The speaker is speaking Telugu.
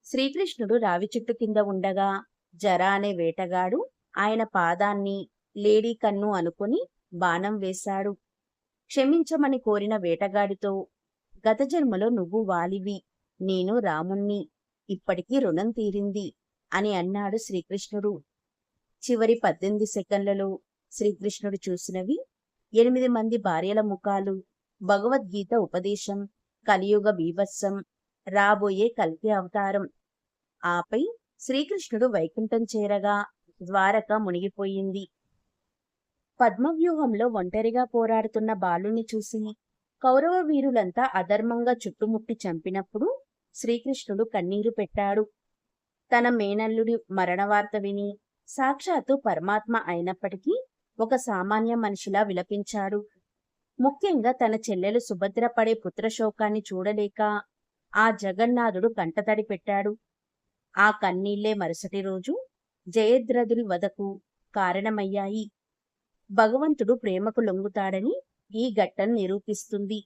శ్రీకృష్ణుడు రావి చెట్టు కింద ఉండగా జర అనే వేటగాడు ఆయన పాదాన్ని లేడీ కన్ను అనుకుని బాణం వేశాడు. క్షమించమని కోరిన వేటగాడితో, గత జన్మలో నువ్వు వాలివి, నేను రాముణ్ణి, ఇప్పటికీ రుణం తీరింది అని అన్నాడు శ్రీకృష్ణుడు. చివరి 18 సెకన్లలో శ్రీకృష్ణుడు చూసినవి 8 మంది భార్యల ముఖాలు, భగవద్గీత ఉపదేశం, కలియుగ బీభత్సం, రాబోయే కల్కి అవతారం. ఆపై శ్రీకృష్ణుడు వైకుంఠం చేరగా ద్వారక మునిగిపోయింది. పద్మవ్యూహంలో ఒంటరిగా పోరాడుతున్న బాలుని చూసి కౌరవ వీరులంతా అధర్మంగా చుట్టుముట్టి చంపినప్పుడు శ్రీకృష్ణుడు కన్నీరు పెట్టాడు. తన మేనల్లుడి మరణవార్త విని సాక్షాత్తు పరమాత్మ అయినప్పటికీ ఒక సామాన్య మనిషిలా విలపించాడు. ముఖ్యంగా తన చెల్లెలు సుభద్ర పడే పుత్రశోకాన్ని చూడలేక ఆ జగన్నాథుడు కంటతడి పెట్టాడు. ఆ కన్నీళ్లే మరుసటి రోజు జయద్రథుడి వధకు కారణమయ్యాయి. భగవంతుడు ప్రేమకు లొంగుతాడని ఈ ఘట్టం నిరూపిస్తుంది.